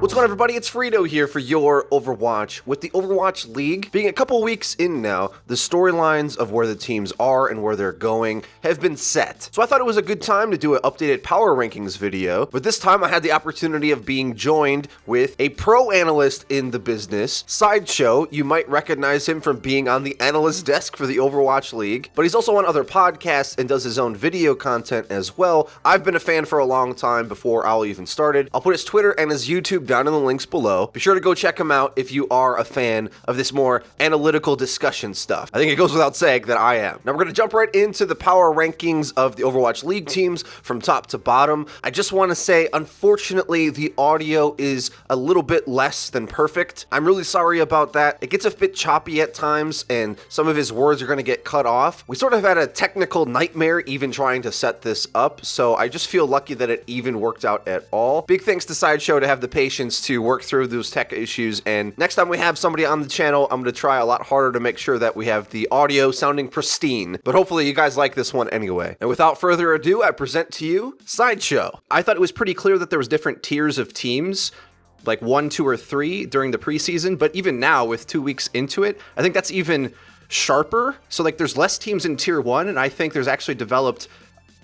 What's going on, everybody? It's FREEDO here for Your Overwatch. With the Overwatch League being a couple weeks in now, the storylines of where the teams are and where they're going have been set. So I thought it was a good time to do an updated power rankings video, but this time I had the opportunity of being joined with a pro analyst in the business, Sideshow. You might recognize him from being on the analyst desk for the Overwatch League, but he's also on other podcasts and does his own video content as well. I've been a fan for a long time before I'll even started. I'll put his Twitter and his YouTube down in the links below. Be sure to go check him out if you are a fan of this more analytical discussion stuff. I think it goes without saying that I am. Now we're going to jump right into the power rankings of the Overwatch League teams from top to bottom. I just want to say, unfortunately, the audio is a little bit less than perfect. I'm really sorry about that. It gets a bit choppy at times, and some of his words are going to get cut off. We sort of had a technical nightmare even trying to set this up, so I just feel lucky that it even worked out at all. Big thanks to Sideshow to have the patience to work through those tech issues, and next time we have somebody on the channel, I'm going to try a lot harder to make sure that we have the audio sounding pristine, but hopefully you guys like this one anyway. And without further ado, I present to you Sideshow. I thought it was pretty clear that there was different tiers of teams, like 1, 2, or 3 during the preseason, but even now with 2 weeks into it, I think that's even sharper. So like there's less teams in tier 1, and I think there's actually developed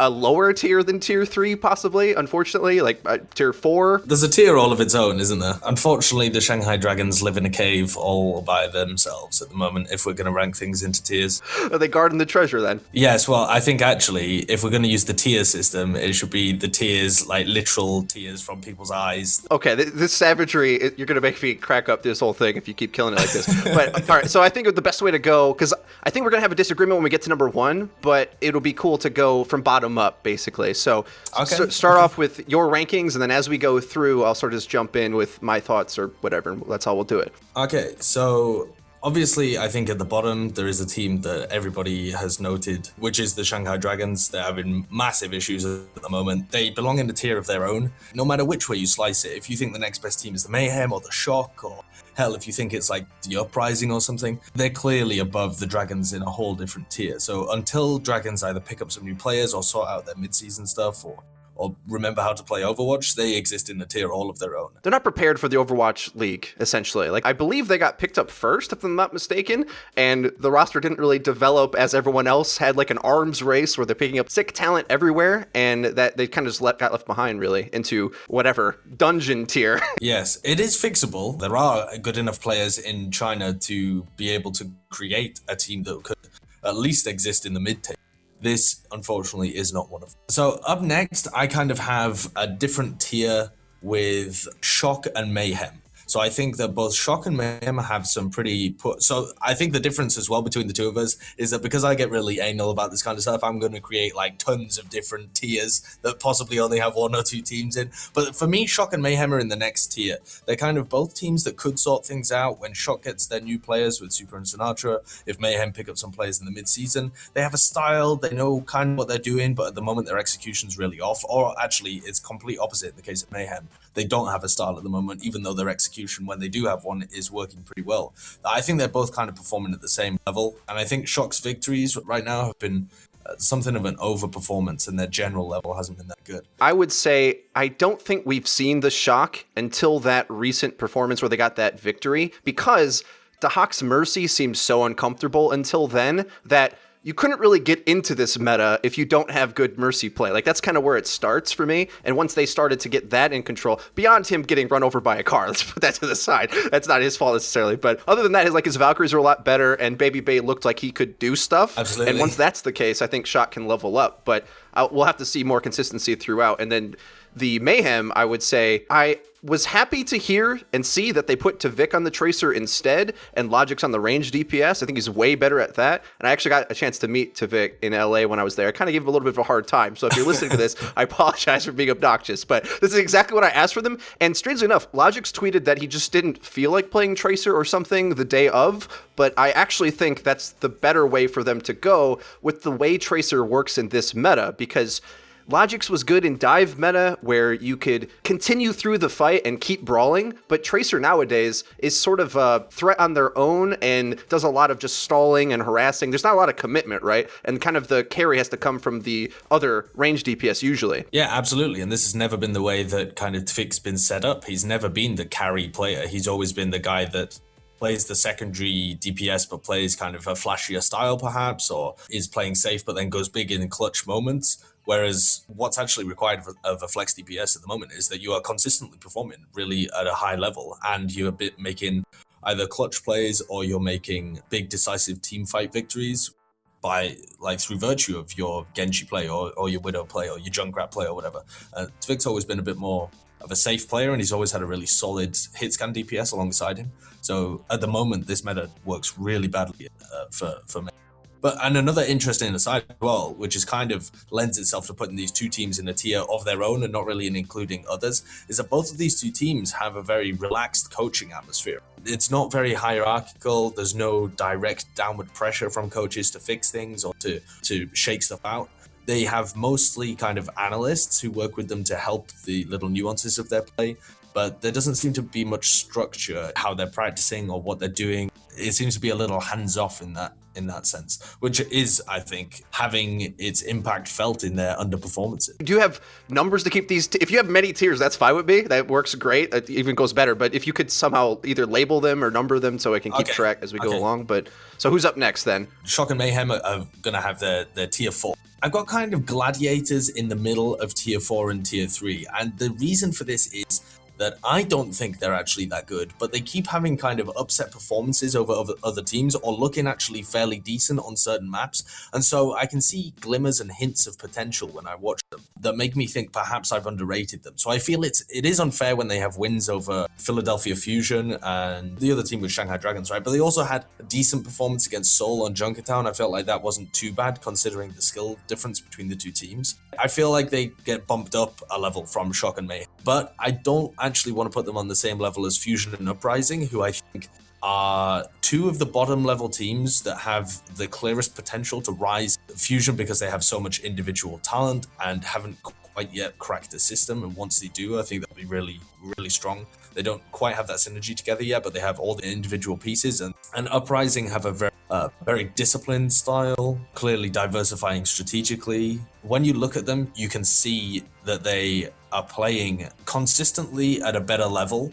a lower tier than tier 3, possibly, unfortunately, like tier 4. There's a tier all of its own, isn't there? Unfortunately, the Shanghai Dragons live in a cave all by themselves at the moment, if we're going to rank things into tiers. Are they guarding the treasure then? Yes, well, I think actually, if we're going to use the tier system, it should be the tiers, like literal tiers from people's eyes. Okay, this savagery, you're going to make me crack up this whole thing if you keep killing it like this. But, all right, so I think the best way to go, because I think we're going to have a disagreement when we get to number 1, but it'll be cool to go from bottom up, basically. So, start off with your rankings, and then as we go through, I'll sort of just jump in with my thoughts or whatever. That's how we'll do it. Okay, so obviously, I think at the bottom, there is a team that everybody has noted, which is the Shanghai Dragons. They're having massive issues at the moment. They belong in a tier of their own, no matter which way you slice it. If you think the next best team is the Mayhem or the Shock, or hell, if you think it's like the Uprising or something, they're clearly above the Dragons in a whole different tier. So until Dragons either pick up some new players or sort out their mid-season stuff, or remember how to play Overwatch, they exist in a tier all of their own. They're not prepared for the Overwatch League, essentially. Like, I believe they got picked up first, if I'm not mistaken, and the roster didn't really develop as everyone else had, like an arms race where they're picking up sick talent everywhere, and that they kind of just got left behind, really, into whatever dungeon tier. Yes, it is fixable. There are good enough players in China to be able to create a team that could at least exist in the mid-tier. This, unfortunately, is not one of them. So up next, I kind of have a different tier with Shock and Mayhem. So I think that both Shock and Mayhem have some pretty... So I think the difference as well between the two of us is that because I get really anal about this kind of stuff, I'm going to create like tons of different tiers that possibly only have 1 or 2 teams in. But for me, Shock and Mayhem are in the next tier. They're kind of both teams that could sort things out when Shock gets their new players with Super and Sinatra. If Mayhem pick up some players in the mid-season, they have a style, they know kind of what they're doing, but at the moment their execution's really off. Or actually, it's complete opposite in the case of Mayhem. They don't have a style at the moment, even though their execution, when they do have one, is working pretty well. I think they're both kind of performing at the same level, and I think Shock's victories right now have been something of an overperformance, and their general level hasn't been that good. I would say I don't think we've seen the Shock until that recent performance where they got that victory, because Dahak's Mercy seemed so uncomfortable until then that you couldn't really get into this meta if you don't have good Mercy play. Like, that's kind of where it starts for me. And once they started to get that in control, beyond him getting run over by a car, let's put that to the side. That's not his fault necessarily. But other than that, his Valkyries are a lot better, and Baby Bay looked like he could do stuff. Absolutely. And once that's the case, I think Shock can level up. But we'll have to see more consistency throughout. And then the Mayhem, I would say, I was happy to hear and see that they put Tavik on the Tracer instead, and Logic's on the range DPS. I think he's way better at that. And I actually got a chance to meet Tavik in LA when I was there. I kind of gave him a little bit of a hard time. So if you're listening to this, I apologize for being obnoxious. But this is exactly what I asked for them. And strangely enough, Logic's tweeted that he just didn't feel like playing Tracer or something the day of. But I actually think that's the better way for them to go with the way Tracer works in this meta, because Logix was good in dive meta, where you could continue through the fight and keep brawling, but Tracer nowadays is sort of a threat on their own and does a lot of just stalling and harassing. There's not a lot of commitment, right? And kind of the carry has to come from the other range DPS usually. Yeah, absolutely. And this has never been the way that kind of Tfik's been set up. He's never been the carry player. He's always been the guy that plays the secondary DPS but plays kind of a flashier style perhaps, or is playing safe but then goes big in clutch moments. Whereas what's actually required of a flex DPS at the moment is that you are consistently performing really at a high level, and you're making either clutch plays or you're making big decisive team fight victories by through virtue of your Genji play or your Widow play or your Junkrat play or whatever. Tvik's always been a bit more of a safe player, and he's always had a really solid hit scan DPS alongside him. So at the moment, this meta works really badly for me. And another interesting aside as well, which is kind of lends itself to putting these two teams in a tier of their own and not really in including others, is that both of these two teams have a very relaxed coaching atmosphere. It's not very hierarchical. There's no direct downward pressure from coaches to fix things or to shake stuff out. They have mostly kind of analysts who work with them to help the little nuances of their play, but there doesn't seem to be much structure how they're practicing or what they're doing. It seems to be a little hands-off in that sense, which is, I think, having its impact felt in their underperformances. Do you have numbers to keep these? If you have many tiers, that's fine with me. That works great. It even goes better. But if you could somehow either label them or number them so I can keep track as we go along. But so who's up next then? Shock and Mayhem are going to have their tier 4. I've got kind of gladiators in the middle of tier 4 and tier 3. And the reason for this is that I don't think they're actually that good, but they keep having kind of upset performances over other teams or looking actually fairly decent on certain maps. And so I can see glimmers and hints of potential when I watch them that make me think perhaps I've underrated them. So I feel it is unfair when they have wins over Philadelphia Fusion and the other team was Shanghai Dragons, right? But they also had a decent performance against Seoul on Junkertown. I felt like that wasn't too bad considering the skill difference between the two teams. I feel like they get bumped up a level from Shock and Mayhem, but I don't actually want to put them on the same level as Fusion and Uprising, who I think are two of the bottom level teams that have the clearest potential to rise. Fusion because they have so much individual talent and haven't quite yet cracked the system, and once they do, I think they'll be really, really strong. They don't quite have that synergy together yet, but they have all the individual pieces, and Uprising have a very disciplined style, clearly diversifying strategically. When you look at them, you can see that they are playing consistently at a better level,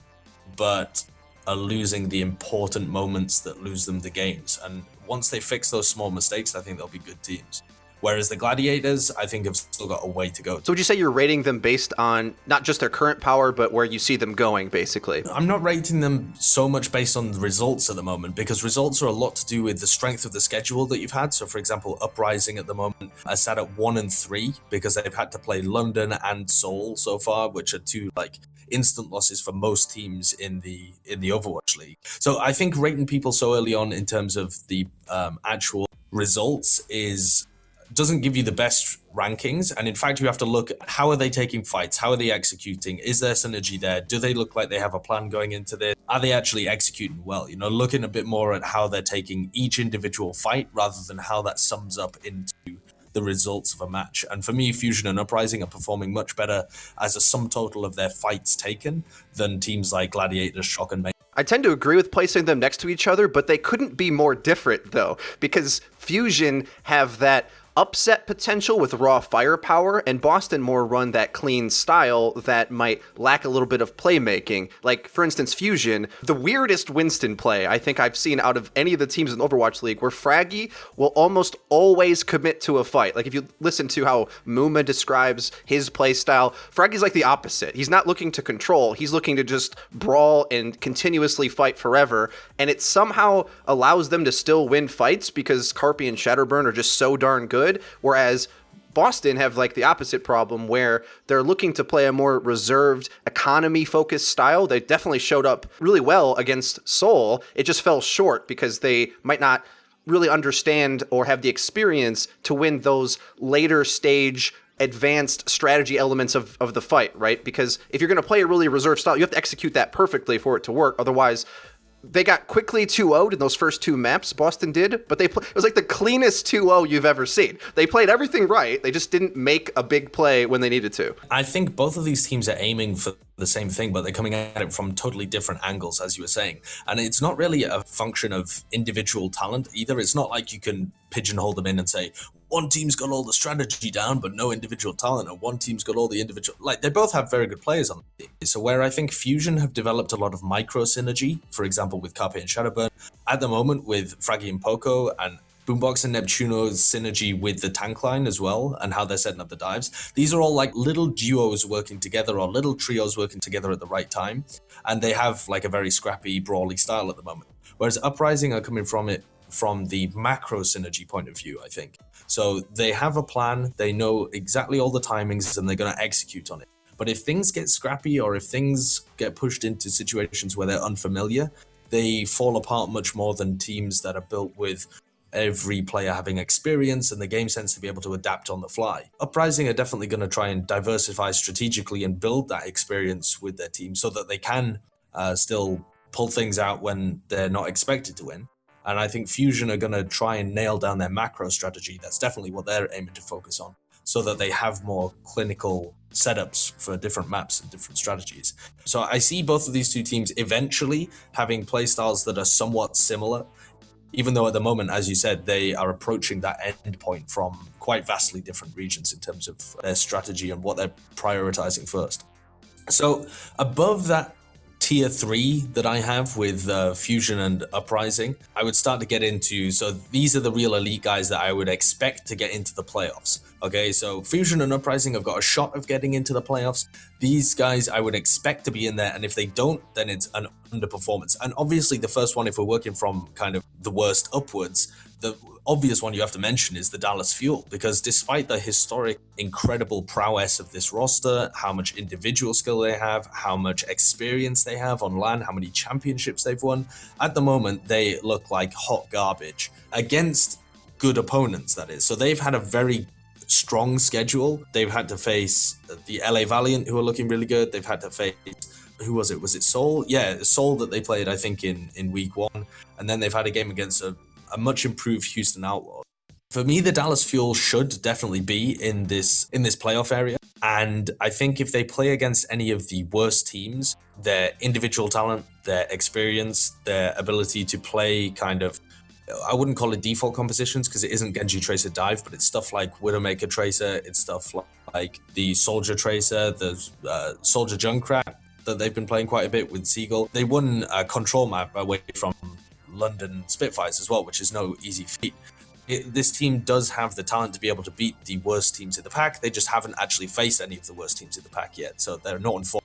but are losing the important moments that lose them the games. And once they fix those small mistakes, I think they'll be good teams. Whereas the Gladiators, I think, have still got a way to go. So would you say you're rating them based on not just their current power, but where you see them going, basically? I'm not rating them so much based on the results at the moment, because results are a lot to do with the strength of the schedule that you've had. So, for example, Uprising at the moment are sat at 1 and 3 because they've had to play London and Seoul so far, which are two instant losses for most teams in the Overwatch League. So I think rating people so early on in terms of the actual results doesn't give you the best rankings. And in fact, you have to look at how are they taking fights? How are they executing? Is there synergy there? Do they look like they have a plan going into this? Are they actually executing well? Looking a bit more at how they're taking each individual fight rather than how that sums up into the results of a match. And for me, Fusion and Uprising are performing much better as a sum total of their fights taken than teams like Gladiators, Shock and Mayhem. I tend to agree with placing them next to each other, but they couldn't be more different, though, because Fusion have that upset potential with raw firepower, and Boston more run that clean style that might lack a little bit of playmaking. Like, for instance, Fusion, the weirdest Winston play I think I've seen out of any of the teams in the Overwatch League, where Fraggy will almost always commit to a fight. Like, if you listen to how Muma describes his play style, Fraggy's like the opposite. He's not looking to control, he's looking to just brawl and continuously fight forever, and it somehow allows them to still win fights because Carpi and Shatterburn are just so darn good. Whereas Boston have the opposite problem where they're looking to play a more reserved, economy-focused style. They definitely showed up really well against Seoul. It just fell short because they might not really understand or have the experience to win those later stage advanced strategy elements of the fight, right? Because if you're going to play a really reserved style, you have to execute that perfectly for it to work. Otherwise, they got quickly 2-0'd in those first two maps, Boston did, but it was like the cleanest 2-0 you've ever seen. They played everything right, they just didn't make a big play when they needed to. I think both of these teams are aiming for the same thing, but they're coming at it from totally different angles, as you were saying. And it's not really a function of individual talent either. It's not like you can pigeonhole them in and say, one team's got all the strategy down, but no individual talent, and one team's got all the individual... Like, they both have very good players on the team. So where I think Fusion have developed a lot of micro synergy, for example, with Carpe and Shadowburn, at the moment with Fraggy and Poco, and Boombox and Neptuno's synergy with the tank line as well, and how they're setting up the dives. These are all like little duos working together, or little trios working together at the right time, and they have like a very scrappy, brawly style at the moment. Whereas Uprising are coming from it from the macro synergy point of view, I think. So they have a plan, they know exactly all the timings, and they're going to execute on it. But if things get scrappy, or if things get pushed into situations where they're unfamiliar, they fall apart much more than teams that are built with every player having experience and the game sense to be able to adapt on the fly. Uprising are definitely going to try and diversify strategically and build that experience with their team so that they can still pull things out when they're not expected to win. And I think Fusion are going to try and nail down their macro strategy. That's definitely what they're aiming to focus on, so that they have more clinical setups for different maps and different strategies. So I see both of these two teams eventually having playstyles that are somewhat similar, even though at the moment, as you said, they are approaching that end point from quite vastly different regions in terms of their strategy and what they're prioritizing first. So above that tier 3 that I have with Fusion and Uprising, I would start to get into, so these are the real elite guys that I would expect to get into the playoffs. Okay, so Fusion and Uprising have got a shot of getting into the playoffs. These guys I would expect to be in there, and if they don't, then it's an underperformance. And obviously the first one, if we're working from kind of the worst upwards, the obvious one you have to mention is the Dallas Fuel, because despite the historic, incredible prowess of this roster, how much individual skill they have, how much experience they have on LAN, how many championships they've won, at the moment they look like hot garbage against good opponents, that is. So they've had a very strong schedule. They've had to face the LA Valiant, who are looking really good. They've had to face, who was it? Was it Seoul? Yeah, Seoul that they played, I think, in week 1. And then they've had a game against a much improved Houston Outlaws. For me, the Dallas Fuel should definitely be in this playoff area. And I think if they play against any of the worst teams, their individual talent, their experience, their ability to play kind of, I wouldn't call it default compositions because it isn't Genji Tracer Dive, but it's stuff like Widowmaker Tracer, it's stuff like the Soldier Tracer, the Soldier Junkrat that they've been playing quite a bit with Seagull. They won a control map away from London Spitfires as well, which is no easy feat. This team does have the talent to be able to beat the worst teams in the pack. They just haven't actually faced any of the worst teams in the pack yet, so they're not in form.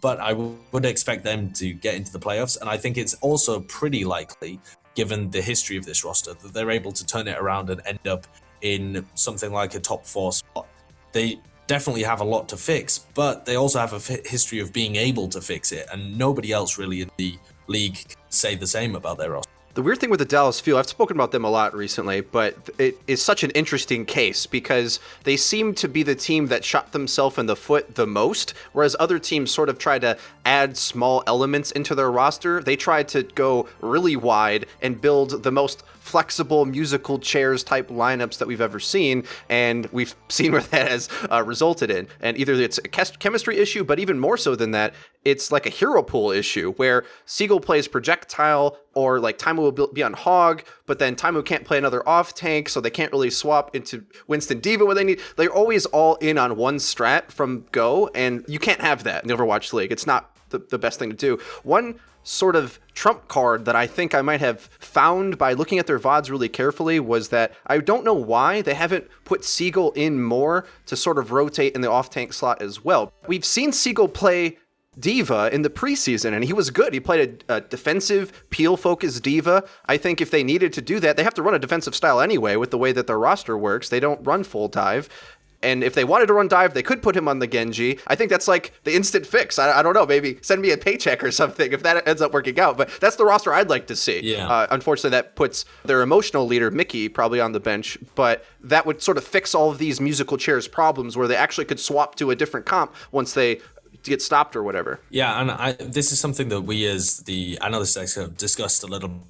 But I would expect them to get into the playoffs, and I think it's also pretty likely, given the history of this roster, that they're able to turn it around and end up in something like a top 4 spot. They definitely have a lot to fix, but they also have a history of being able to fix it, and nobody else really in the league can say the same about their roster. The weird thing with the Dallas Fuel, I've spoken about them a lot recently, but it is such an interesting case because they seem to be the team that shot themselves in the foot the most, whereas other teams sort of tried to add small elements into their roster. They tried to go really wide and build the most flexible musical chairs type lineups that we've ever seen, and we've seen where that has resulted in. And either it's a chemistry issue, but even more so than that, it's like a hero pool issue where Seagull plays projectile, or like Taimu will be on Hog, but then Taimu can't play another off tank, so they can't really swap into Winston Diva when they need. They're always all in on one strat from go, and you can't have that in the Overwatch League. It's not the best thing to do. One sort of trump card that I think I might have found by looking at their VODs really carefully was that I don't know why they haven't put Seagull in more to sort of rotate in the off-tank slot as well. We've seen Seagull play Diva in the preseason, and he was good. He played a defensive, peel-focused Diva. I think if they needed to do that, they have to run a defensive style anyway with the way that their roster works. They don't run full dive. And if they wanted to run dive, they could put him on the Genji. I think that's like the instant fix. I don't know, maybe send me a paycheck or something if that ends up working out. But that's the roster I'd like to see. Yeah. Unfortunately, that puts their emotional leader, Mickey, probably on the bench. But that would sort of fix all of these musical chairs problems where they actually could swap to a different comp once they get stopped or whatever. Yeah, and this is something that we as the analyst decks have discussed a little,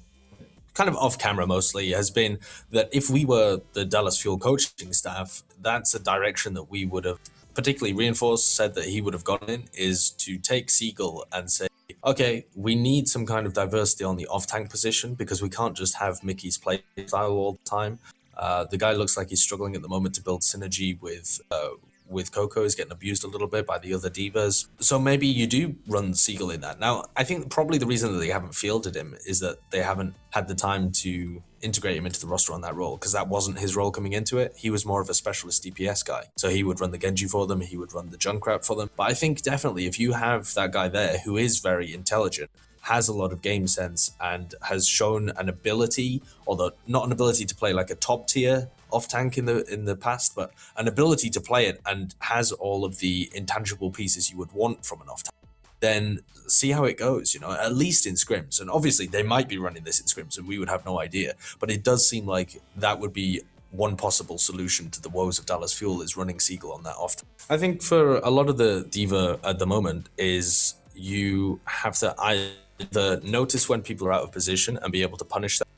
kind of off camera mostly, has been that if we were the Dallas Fuel coaching staff, that's a direction that we would have particularly reinforced, said that he would have gone in, is to take Siegel and say, okay, we need some kind of diversity on the off-tank position because we can't just have Mickey's play style all the time. The guy looks like he's struggling at the moment to build synergy with Coco. He's getting abused a little bit by the other divas. So maybe you do run Siegel in that. Now, I think probably the reason that they haven't fielded him is that they haven't had the time to integrate him into the roster on that role, because that wasn't his role coming into it. He was more of a specialist DPS guy. So he would run the Genji for them, he would run the Junkrat for them. But I think definitely if you have that guy there who is very intelligent, has a lot of game sense, and has shown an ability, although not an ability to play like a top tier off tank in the past, but an ability to play it and has all of the intangible pieces you would want from an off tank, then see how it goes, at least in scrims. And obviously they might be running this in scrims and we would have no idea, but it does seem like that would be one possible solution to the woes of Dallas Fuel, is running Siegel on that off tank. I think for a lot of the diva at the moment is you have to either notice when people are out of position and be able to punish them.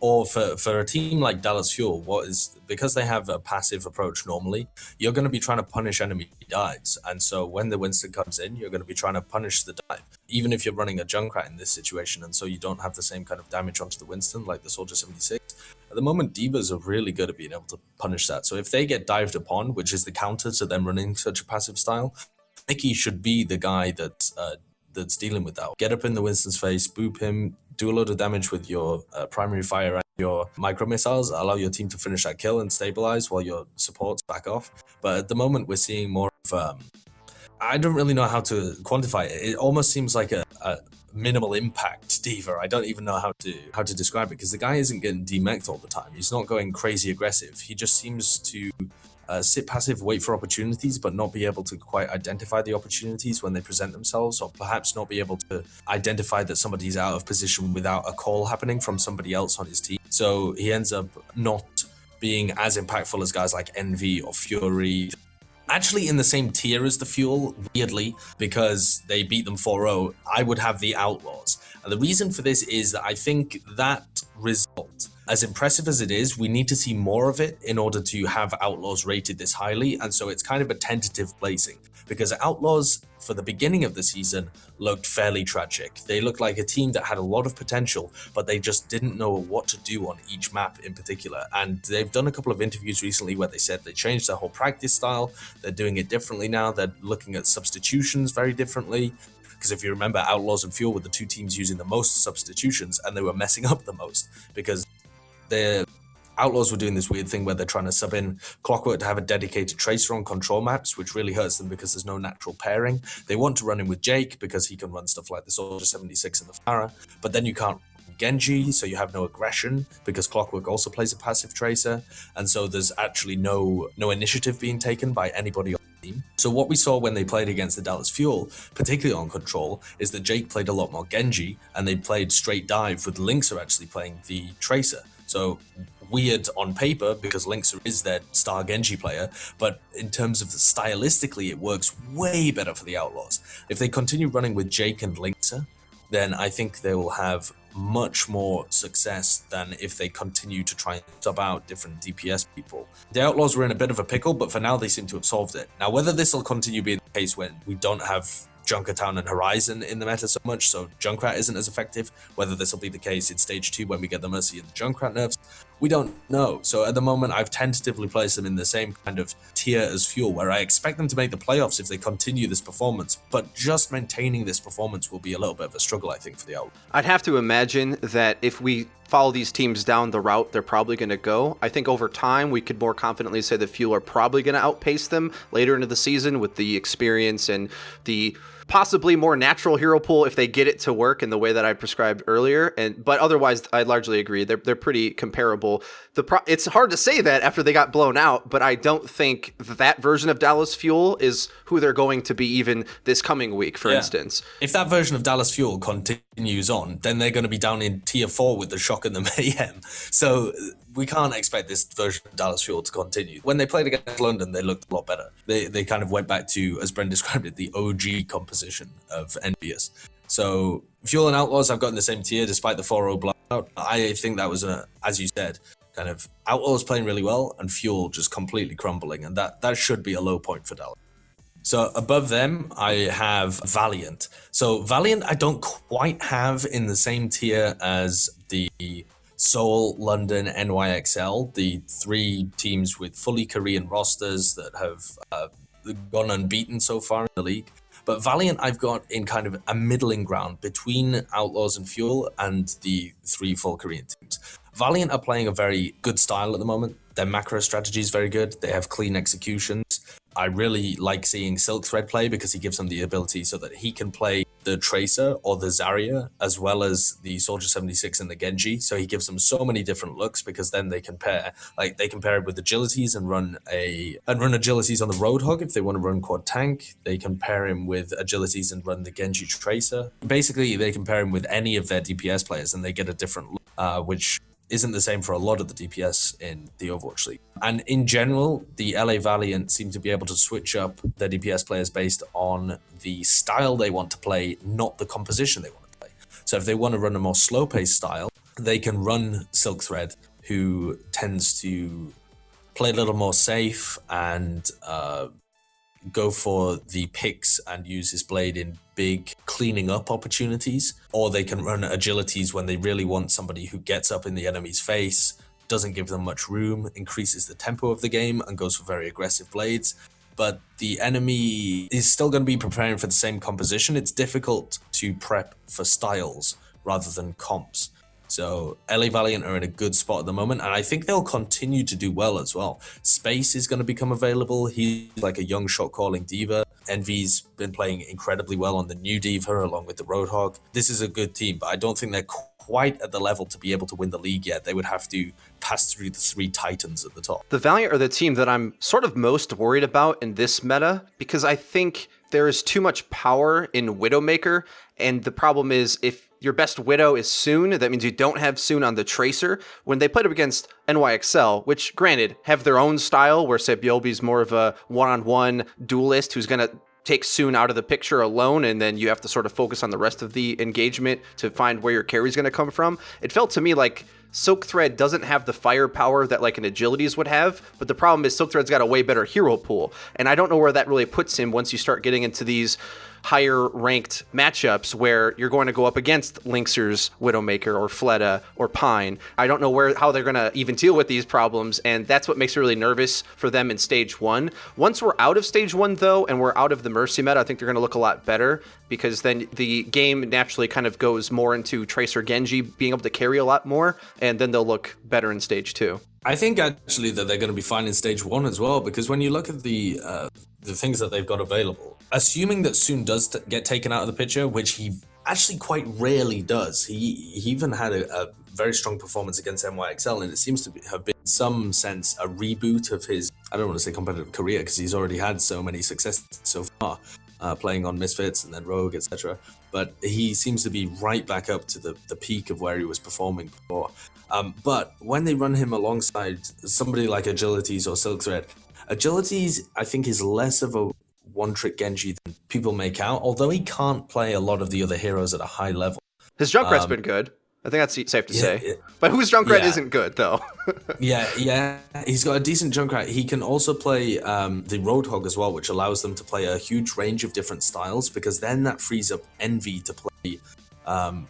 Or for a team like Dallas Fuel, because they have a passive approach normally, you're going to be trying to punish enemy dives. And so when the Winston comes in, you're going to be trying to punish the dive, even if you're running a Junkrat in this situation. And so you don't have the same kind of damage onto the Winston like the Soldier 76. At the moment, divas are really good at being able to punish that. So if they get dived upon, which is the counter to them running such a passive style, Mickey should be the guy that's dealing with that. Get up in the Winston's face, boop him, do a lot of damage with your primary fire and your micro missiles, allow your team to finish that kill and stabilize while your supports back off. But at the moment, we're seeing more of I don't really know how to quantify it. It almost seems like a minimal impact diva. I don't even know how to describe it, because the guy isn't getting demeched all the time. He's not going crazy aggressive. He just seems to sit passive, wait for opportunities, but not be able to quite identify the opportunities when they present themselves, or perhaps not be able to identify that somebody's out of position without a call happening from somebody else on his team. So he ends up not being as impactful as guys like Envy or Fury. Actually in the same tier as the Fuel, weirdly, because they beat them 4-0, I would have the Outlaws. And the reason for this is that I think that result, as impressive as it is, we need to see more of it in order to have Outlaws rated this highly. And so it's kind of a tentative placing, because Outlaws for the beginning of the season looked fairly tragic. They looked like a team that had a lot of potential, but they just didn't know what to do on each map in particular. And they've done a couple of interviews recently where they said they changed their whole practice style. They're doing it differently now. They're looking at substitutions very differently. Because if you remember, Outlaws and Fuel were the two teams using the most substitutions, and they were messing up the most, because the Outlaws were doing this weird thing where they're trying to sub in Clockwork to have a dedicated tracer on control maps, which really hurts them because there's no natural pairing. They want to run him with Jake because he can run stuff like the Soldier 76 and the Pharah, but then you can't Genji, so you have no aggression because Clockwork also plays a passive tracer, and so there's actually no initiative being taken by anybody on the team. So what we saw when they played against the Dallas Fuel, particularly on control, is that Jake played a lot more Genji, and they played straight dive with Linkser actually playing the tracer. So weird on paper because Linkser is their star Genji player, but in terms of stylistically, it works way better for the Outlaws. If they continue running with Jake and Linkser, then I think they will have much more success than if they continue to try and sub out different DPS people. The Outlaws were in a bit of a pickle, but for now they seem to have solved it. Now, whether this will continue being the case when we don't have Junkertown and Horizon in the meta so much, so Junkrat isn't as effective, whether this will be the case in Stage 2 when we get the Mercy and the Junkrat nerfs, we don't know. So at the moment, I've tentatively placed them in the same kind of tier as Fuel, where I expect them to make the playoffs if they continue this performance, but just maintaining this performance will be a little bit of a struggle, I think, for the Outlaws. I'd have to imagine that if we follow these teams down the route they're probably going to go, I think over time we could more confidently say the Fuel are probably going to outpace them later into the season with the experience and the possibly more natural hero pool if they get it to work in the way that I prescribed earlier. But otherwise, I largely agree. They're pretty comparable. It's hard to say that after they got blown out, but I don't think that version of Dallas Fuel is who they're going to be even this coming week, for instance. If that version of Dallas Fuel continues on, then they're going to be down in tier 4 with the Shock and the Mayhem. So we can't expect this version of Dallas Fuel to continue. When they played against London, they looked a lot better. They kind of went back to, as Bren described it, the OG composition of Envious. So Fuel and Outlaws I've got in the same tier despite the 4-0 blowout. I think that was, as you said, kind of Outlaws playing really well and Fuel just completely crumbling, and that should be a low point for Dallas. So above them, I have Valiant. So Valiant I don't quite have in the same tier as the Seoul, London, NYXL, the 3 teams with fully Korean rosters that have gone unbeaten so far in the league. But Valiant I've got in kind of a middling ground between Outlaws and Fuel and the 3 full Korean teams. Valiant are playing a very good style at the moment. Their macro strategy is very good. They have clean executions. I really like seeing Silk Thread play because he gives them the ability so that he can play the Tracer or the Zarya as well as the Soldier 76 and the Genji. So he gives them so many different looks because then they can pair it with agilities and run agilities on the Roadhog if they want to run quad tank. They can pair him with agilities and run the Genji Tracer. Basically, they can pair him with any of their DPS players and they get a different look, which isn't the same for a lot of the DPS in the Overwatch League. And in general, the LA Valiant seem to be able to switch up their DPS players based on the style they want to play, not the composition they want to play. So if they want to run a more slow-paced style, they can run Silk Thread, who tends to play a little more safe and go for the picks and use his blade in big cleaning up opportunities, or they can run agilities when they really want somebody who gets up in the enemy's face, doesn't give them much room, increases the tempo of the game and goes for very aggressive blades. But the enemy is still going to be preparing for the same composition. It's difficult to prep for styles rather than comps. So LA Valiant are in a good spot at the moment, and I think they'll continue to do well as well. Space is going to become available. He's like a young shot-calling diva. Envy's been playing incredibly well on the new diva along with the Roadhog. This is a good team, but I don't think they're quite at the level to be able to win the league yet. They would have to pass through the 3 titans at the top. The Valiant are the team that I'm sort of most worried about in this meta because I think there is too much power in Widowmaker, and the problem is if your best Widow is Soon, that means you don't have Soon on the Tracer. When they played up against NYXL, which granted have their own style, where Sebiobi's more of a one-on-one duelist who's going to take Soon out of the picture alone, and then you have to sort of focus on the rest of the engagement to find where your carry's going to come from. It felt to me like Silk Thread doesn't have the firepower that like an Agilities would have, but the problem is Silk Thread's got a way better hero pool, and I don't know where that really puts him once you start getting into these higher ranked matchups where you're going to go up against Lynxers, Widowmaker, or Fleta, or Pine. I don't know how they're going to even deal with these problems, and that's what makes me really nervous for them in Stage 1. Once we're out of Stage 1, though, and we're out of the Mercy meta, I think they're going to look a lot better, because then the game naturally kind of goes more into Tracer Genji being able to carry a lot more, and then they'll look better in Stage 2. I think actually that they're going to be fine in Stage 1 as well, because when you look at the things that they've got available, assuming that Soon does get taken out of the picture, which he actually quite rarely does. He even had a very strong performance against NYXL, and it seems to have been in some sense a reboot of his, I don't want to say competitive career, because he's already had so many successes so far, playing on Misfits and then Rogue, etc. But he seems to be right back up to the peak of where he was performing before. But when they run him alongside somebody like Agilities or Silk Thread, Agilities, I think, is less of a one-trick Genji than people make out, although he can't play a lot of the other heroes at a high level. His Junkrat's been good. I think that's safe to say. But whose Junkrat isn't good, though? Yeah. He's got a decent Junkrat. He can also play the Roadhog as well, which allows them to play a huge range of different styles, because then that frees up Envy to play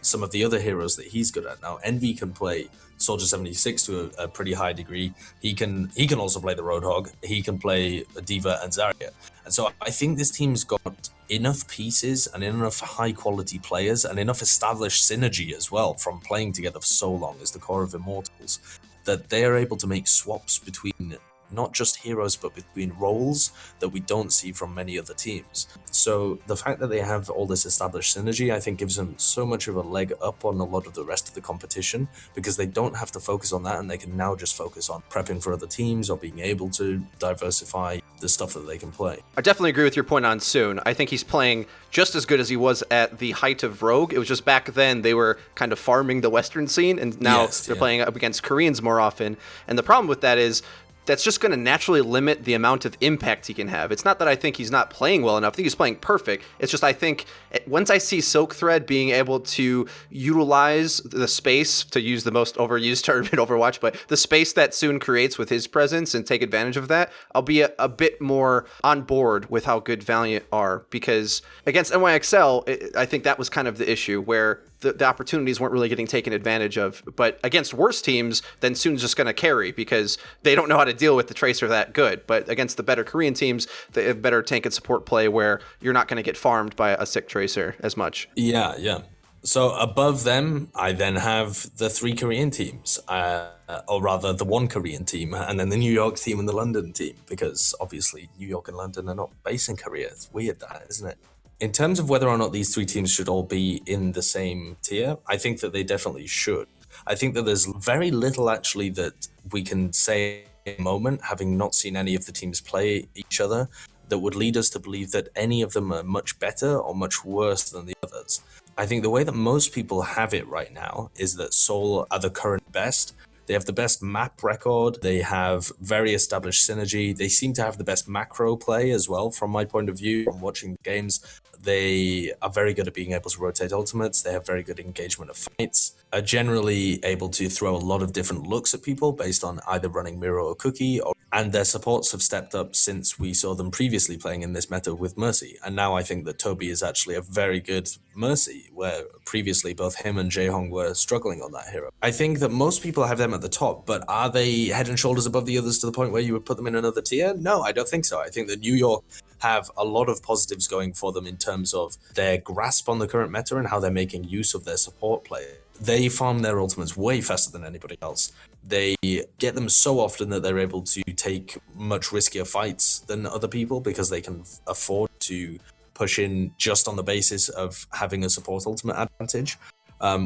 some of the other heroes that he's good at. Now, Envy can play Soldier 76 to a pretty high degree. He can also play the Roadhog. He can play D.Va and Zarya. And so I think this team's got enough pieces and enough high quality players and enough established synergy as well from playing together for so long as the core of Immortals, that they are able to make swaps between not just heroes, but between roles that we don't see from many other teams. So the fact that they have all this established synergy, I think gives them so much of a leg up on a lot of the rest of the competition, because they don't have to focus on that, and they can now just focus on prepping for other teams or being able to diversify the stuff that they can play. I definitely agree with your point on Soon. I think he's playing just as good as he was at the height of Rogue. It was just back then they were kind of farming the Western scene, and now they're playing up against Koreans more often. And the problem with that is that's just going to naturally limit the amount of impact he can have. It's not that I think he's not playing well enough. I think he's playing perfect. It's just I think once I see Silk Thread being able to utilize the space, to use the most overused term in Overwatch, but the space that Soon creates with his presence and take advantage of that, I'll be a bit more on board with how good Valiant are. Because against NYXL, I think that was kind of the issue where the opportunities weren't really getting taken advantage of. But against worse teams, then Soon's just going to carry because they don't know how to deal with the Tracer that good. But against the better Korean teams, they have better tank and support play where you're not going to get farmed by a sick Tracer as much. Yeah. So above them, I then have the 3 Korean teams, or rather the 1 Korean team, and then the New York team and the London team, because obviously New York and London are not based in Korea. It's weird that, isn't it? In terms of whether or not these 3 teams should all be in the same tier, I think that they definitely should. I think that there's very little actually that we can say at the moment, having not seen any of the teams play each other, that would lead us to believe that any of them are much better or much worse than the others. I think the way that most people have it right now is that Seoul are the current best. They have the best map record, they have very established synergy, they seem to have the best macro play as well from my point of view from watching the games. They are very good at being able to rotate ultimates, they have very good engagement of fights, are generally able to throw a lot of different looks at people based on either running Mirror or Cookie, and their supports have stepped up since we saw them previously playing in this meta with Mercy. And now I think that Toby is actually a very good Mercy, where previously both him and Jaehong were struggling on that hero. I think that most people have them at the top, but are they head and shoulders above the others to the point where you would put them in another tier? No, I don't think so. I think that New York have a lot of positives going for them in terms of their grasp on the current meta and how they're making use of their support play. They farm their ultimates way faster than anybody else. They get them so often that they're able to take much riskier fights than other people because they can afford to push in just on the basis of having a support ultimate advantage,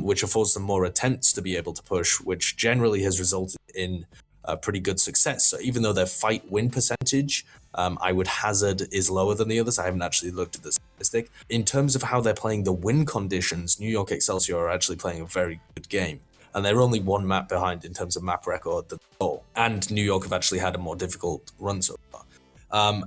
which affords them more attempts to be able to push, which generally has resulted in pretty good success. So even though their fight win percentage, I would hazard is lower than the others. I haven't actually looked at the statistic. In terms of how they're playing the win conditions, New York Excelsior are actually playing a very good game. And they're only 1 map behind in terms of map record than Seoul. And New York have actually had a more difficult run so far.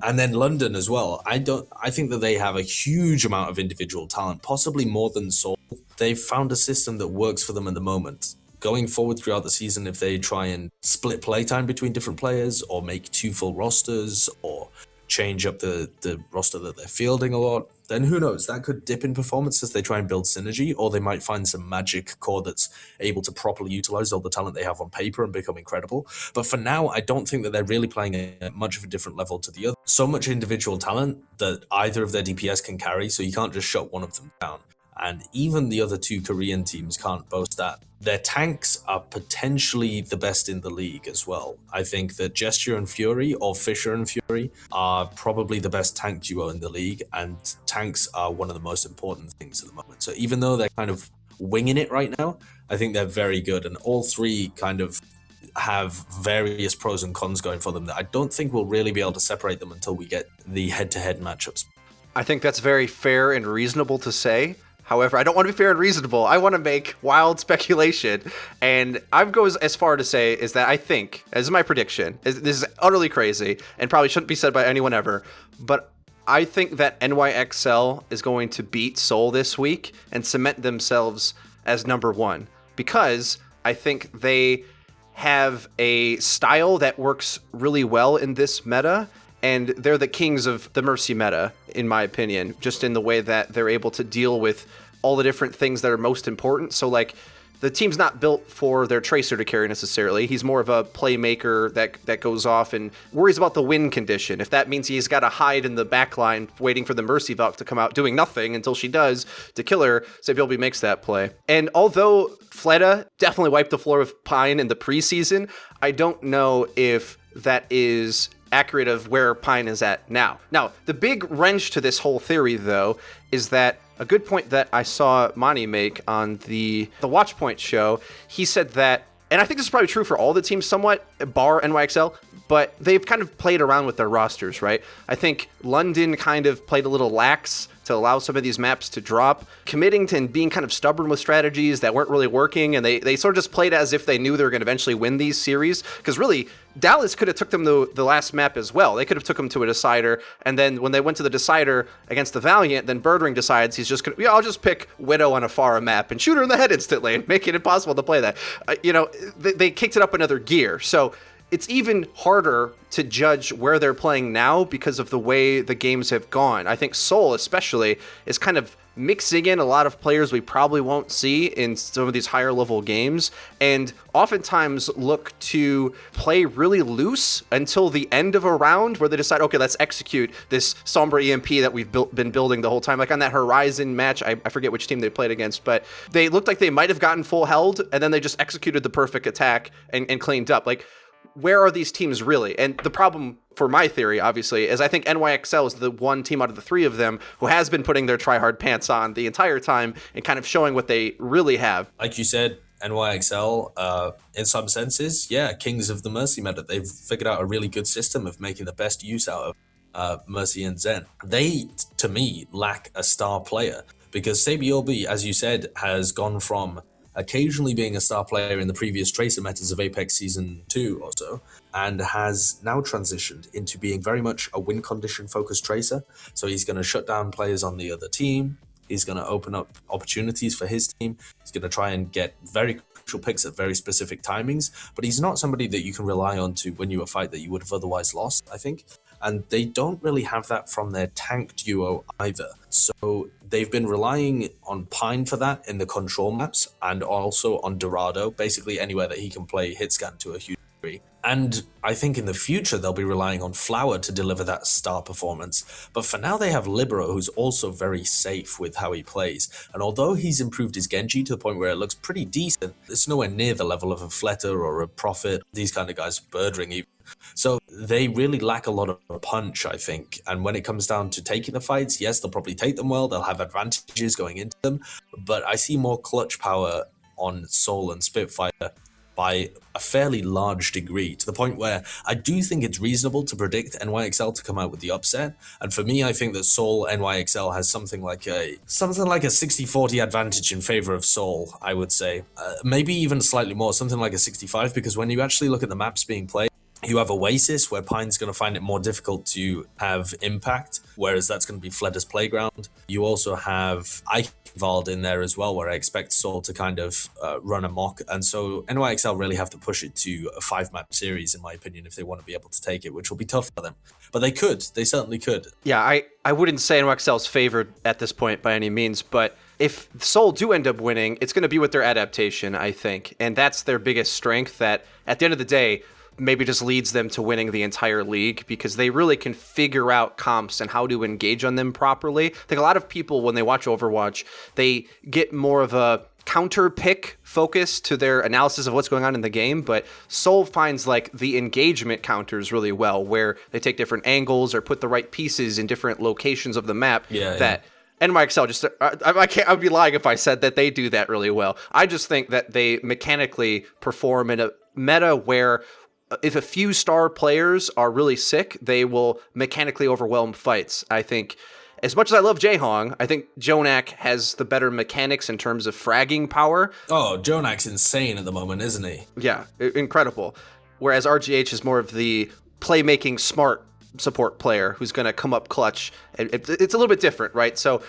And then London as well. I think that they have a huge amount of individual talent, possibly more than Seoul. They've found a system that works for them at the moment. Going forward throughout the season, if they try and split playtime between different players or make 2 full rosters or change up the roster that they're fielding a lot, then who knows, that could dip in performance as they try and build synergy, or they might find some magic core that's able to properly utilize all the talent they have on paper and become incredible. But for now, I don't think that they're really playing at much of a different level to the other. So much individual talent that either of their DPS can carry, so you can't just shut one of them down. And even the other 2 Korean teams can't boast that. Their tanks are potentially the best in the league as well. I think that Gesture and Fury, or Fisher and Fury, are probably the best tank duo in the league, and tanks are one of the most important things at the moment. So even though they're kind of winging it right now, I think they're very good, and all 3 kind of have various pros and cons going for them that I don't think we'll really be able to separate them until we get the head-to-head matchups. I think that's very fair and reasonable to say. However, I don't want to be fair and reasonable. I want to make wild speculation. And I would go as far to say is that I think, as is my prediction, this is utterly crazy and probably shouldn't be said by anyone ever, but I think that NYXL is going to beat Seoul this week and cement themselves as number 1, because I think they have a style that works really well in this meta. And they're the kings of the Mercy meta, in my opinion, just in the way that they're able to deal with all the different things that are most important. So, like, the team's not built for their Tracer to carry necessarily. He's more of a playmaker that goes off and worries about the win condition. If that means he's got to hide in the back line waiting for the Mercy Valk to come out, doing nothing until she does to kill her, so Bilby makes that play. And although Fleta definitely wiped the floor with Pine in the preseason, I don't know if that is accurate of where Pine is at now. Now, the big wrench to this whole theory, though, is that a good point that I saw Monty make on the Watchpoint show, he said that, and I think this is probably true for all the teams somewhat, bar NYXL, but they've kind of played around with their rosters, right? I think London kind of played a little lax to allow some of these maps to drop, committing to and being kind of stubborn with strategies that weren't really working, and they sort of just played as if they knew they were going to eventually win these series, because really, Dallas could have took them to the last map as well. They could have took them to a decider, and then when they went to the decider against the Valiant, then Birdring decides he's just going to, I'll just pick Widow on a Pharah map and shoot her in the head instantly and make it impossible to play that. They kicked it up another gear, so it's even harder to judge where they're playing now because of the way the games have gone. I think Seoul especially is kind of mixing in a lot of players we probably won't see in some of these higher level games, and oftentimes look to play really loose until the end of a round where they decide, okay, let's execute this Sombra EMP that we've been building the whole time. Like on that Horizon match, I forget which team they played against, but they looked like they might have gotten full held, and then they just executed the perfect attack and cleaned up. Like, where are these teams really? And the problem for my theory, obviously, is I think NYXL is the one team out of the three of them who has been putting their try-hard pants on the entire time and kind of showing what they really have. Like you said, NYXL, in some senses, yeah, kings of the Mercy meta. They've figured out a really good system of making the best use out of Mercy and Zen. They, to me, lack a star player because Sabiorbi, as you said, has gone from occasionally being a star player in the previous Tracer metas of Apex Season 2 or so, and has now transitioned into being very much a win condition focused Tracer. So he's going to shut down players on the other team, he's going to open up opportunities for his team, he's going to try and get very crucial picks at very specific timings, but he's not somebody that you can rely on to win you a fight that you would have otherwise lost, I think. And they don't really have that from their tank duo either. So they've been relying on Pine for that in the control maps and also on Dorado, basically anywhere that he can play hit scan to a huge degree. And I think in the future they'll be relying on Flower to deliver that star performance. But for now they have Libero, who's also very safe with how he plays. And although he's improved his Genji to the point where it looks pretty decent, it's nowhere near the level of a Fleta or a Prophet, these kind of guys, Birdring even. So they really lack a lot of punch, I think. And when it comes down to taking the fights, yes, they'll probably take them well. They'll have advantages going into them. But I see more clutch power on Soul and Spitfire by a fairly large degree, to the point where I do think it's reasonable to predict NYXL to come out with the upset. And for me, I think that Seoul NYXL has something like a 60-40 advantage in favor of Seoul, I would say. Maybe even slightly more, something like a 65, because when you actually look at the maps being played, you have Oasis, where Pine's going to find it more difficult to have impact, whereas that's going to be Fleta's playground. You also have Eichenwald in there as well, where I expect Seoul to kind of run amok. And so NYXL really have to push it to a 5-map series, in my opinion, if they want to be able to take it, which will be tough for them. But they could. They certainly could. Yeah, I wouldn't say NYXL's favored at this point by any means, but if Seoul do end up winning, it's going to be with their adaptation, I think. And that's their biggest strength, that at the end of the day, maybe just leads them to winning the entire league, because they really can figure out comps and how to engage on them properly. I think a lot of people, when they watch Overwatch, they get more of a counter pick focus to their analysis of what's going on in the game, but Seoul finds like the engagement counters really well, where they take different angles or put the right pieces in different locations of the map. NYXL just, I'd be lying if I said that they do that really well. I just think that they mechanically perform in a meta where if a few star players are really sick, they will mechanically overwhelm fights. I think, as much as I love Jaehong, I think Jonak has the better mechanics in terms of fragging power. Oh, Jonak's insane at the moment, isn't he? Yeah, incredible. Whereas RGH is more of the playmaking smart support player who's going to come up clutch. It's a little bit different, right? So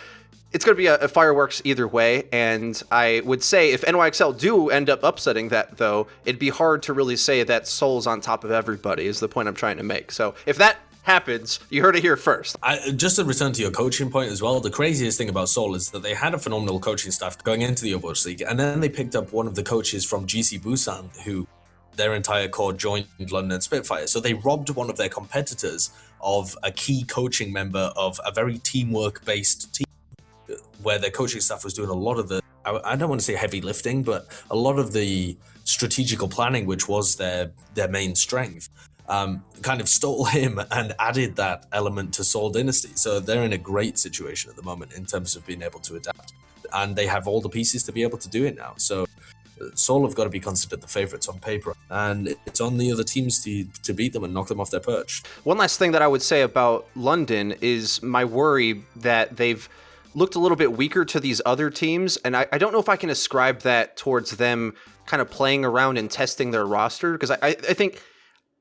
it's going to be a fireworks either way, and I would say if NYXL do end up upsetting that, though, it'd be hard to really say that Seoul's on top of everybody, is the point I'm trying to make. So if that happens, you heard it here first. Just to return to your coaching point as well, the craziest thing about Seoul is that they had a phenomenal coaching staff going into the Overwatch League, and then they picked up one of the coaches from GC Busan, who their entire core joined London Spitfire. So they robbed one of their competitors of a key coaching member of a very teamwork-based team, where their coaching staff was doing a lot of the, I don't want to say heavy lifting, but a lot of the strategical planning, which was their main strength. kind of stole him and added that element to Seoul Dynasty. So they're in a great situation at the moment in terms of being able to adapt. And they have all the pieces to be able to do it now. So Seoul have got to be considered the favourites on paper. And it's on the other teams to beat them and knock them off their perch. One last thing that I would say about London is my worry that they've looked a little bit weaker to these other teams. And I don't know if I can ascribe that towards them kind of playing around and testing their roster. Because I think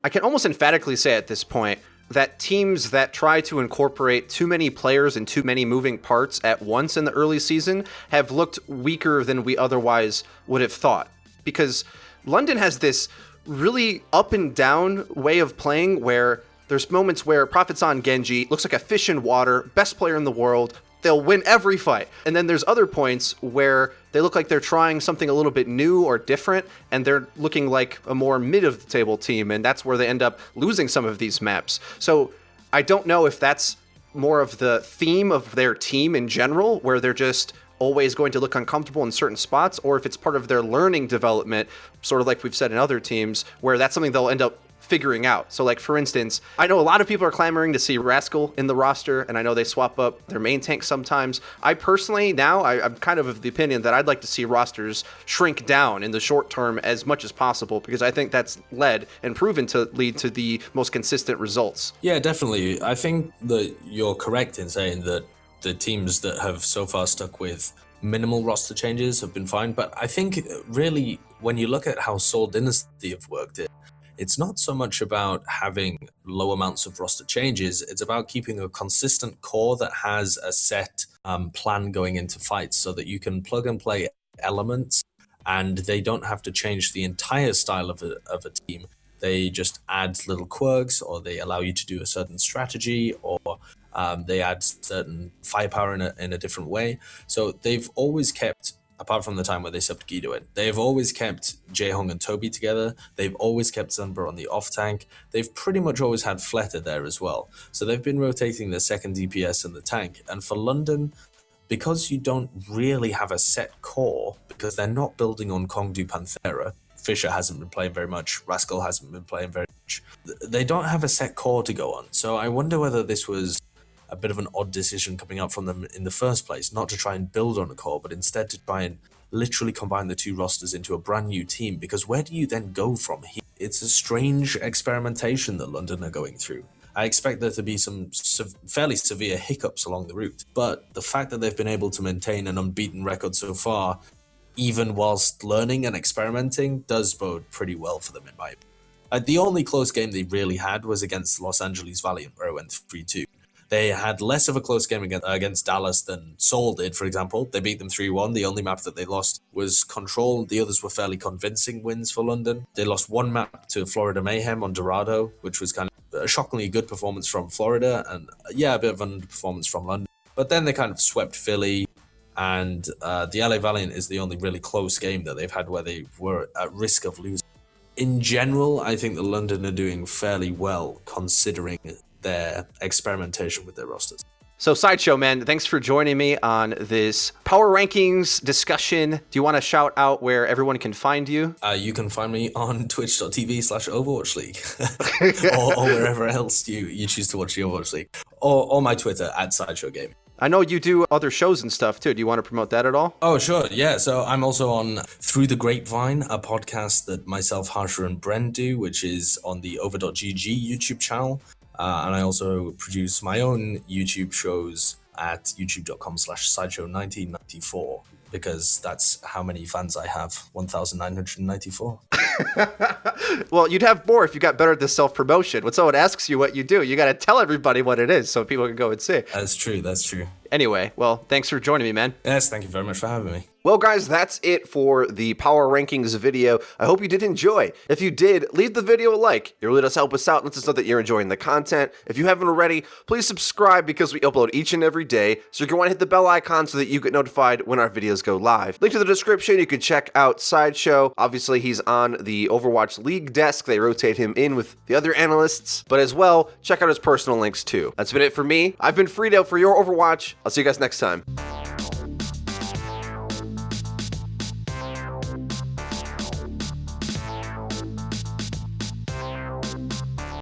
I can almost emphatically say at this point that teams that try to incorporate too many players and too many moving parts at once in the early season have looked weaker than we otherwise would have thought. Because London has this really up and down way of playing where there's moments where Prophet's on Genji looks like a fish in water, best player in the world. They'll win every fight. And then there's other points where they look like they're trying something a little bit new or different, and they're looking like a more mid-of-the-table team, and that's where they end up losing some of these maps. So I don't know if that's more of the theme of their team in general, where they're just always going to look uncomfortable in certain spots, or if it's part of their learning development, sort of like we've said in other teams, where that's something they'll end up figuring out. So like, for instance, I know a lot of people are clamoring to see Rascal in the roster, and I know they swap up their main tank sometimes. I personally, now, I'm kind of the opinion that I'd like to see rosters shrink down in the short term as much as possible, because I think that's led and proven to lead to the most consistent results. Yeah, definitely. I think that you're correct in saying that the teams that have so far stuck with minimal roster changes have been fine, but I think really when you look at how Seoul Dynasty have worked it, it's not so much about having low amounts of roster changes, it's about keeping a consistent core that has a set plan going into fights so that you can plug and play elements and they don't have to change the entire style of a team. They just add little quirks, or they allow you to do a certain strategy, or they add certain firepower in a different way. So they've always kept, apart from the time where they subbed Guido in, they've always kept Jaehong and Toby together. They've always kept Zunber on the off tank. They've pretty much always had Fleta there as well. So they've been rotating the second DPS and the tank. And for London, because you don't really have a set core, because they're not building on Kongdu Panthera, Fisher hasn't been playing very much, Rascal hasn't been playing very much, they don't have a set core to go on. So I wonder whether this was a bit of an odd decision coming up from them in the first place, not to try and build on a core, but instead to try and literally combine the two rosters into a brand new team, because where do you then go from here? It's a strange experimentation that London are going through. I expect there to be some fairly severe hiccups along the route, but the fact that they've been able to maintain an unbeaten record so far, even whilst learning and experimenting, does bode pretty well for them in my opinion. The only close game they really had was against Los Angeles Valiant, where it went 3-2. They had less of a close game against Dallas than Seoul did, for example. They beat them 3-1. The only map that they lost was Control. The others were fairly convincing wins for London. They lost one map to Florida Mayhem on Dorado, which was kind of a shockingly good performance from Florida, and yeah, a bit of an underperformance from London. But then they kind of swept Philly, and the LA Valiant is the only really close game that they've had where they were at risk of losing. In general, I think that London are doing fairly well considering their experimentation with their rosters. So Sideshow, man, thanks for joining me on this power rankings discussion. Do you want to shout out where everyone can find you? You can find me on twitch.tv/Overwatch League or wherever else you choose to watch the Overwatch League, or my Twitter @Sideshow Gaming. I know you do other shows and stuff too. Do you want to promote that at all? Oh, sure. Yeah. So I'm also on Through the Grapevine, a podcast that myself, Harsher, and Bren do, which is on the over.gg YouTube channel. And I also produce my own YouTube shows at youtube.com/sideshow1994, because that's how many fans I have, 1,994. Well, you'd have more if you got better at the self-promotion. When someone asks you what you do, you got to tell everybody what it is so people can go and see. That's true. That's true. Anyway, well, thanks for joining me, man. Yes, thank you very much for having me. Well, guys, that's it for the Power Rankings video. I hope you did enjoy. If you did, leave the video a like. It really does help us out and lets us know that you're enjoying the content. If you haven't already, please subscribe, because we upload each and every day. So you're going to want to hit the bell icon so that you get notified when our videos go live. Link to the description. You can check out Sideshow. Obviously, he's on the Overwatch League desk. They rotate him in with the other analysts. But as well, check out his personal links too. That's been it for me. I've been FREEDO for Your Overwatch. I'll see you guys next time.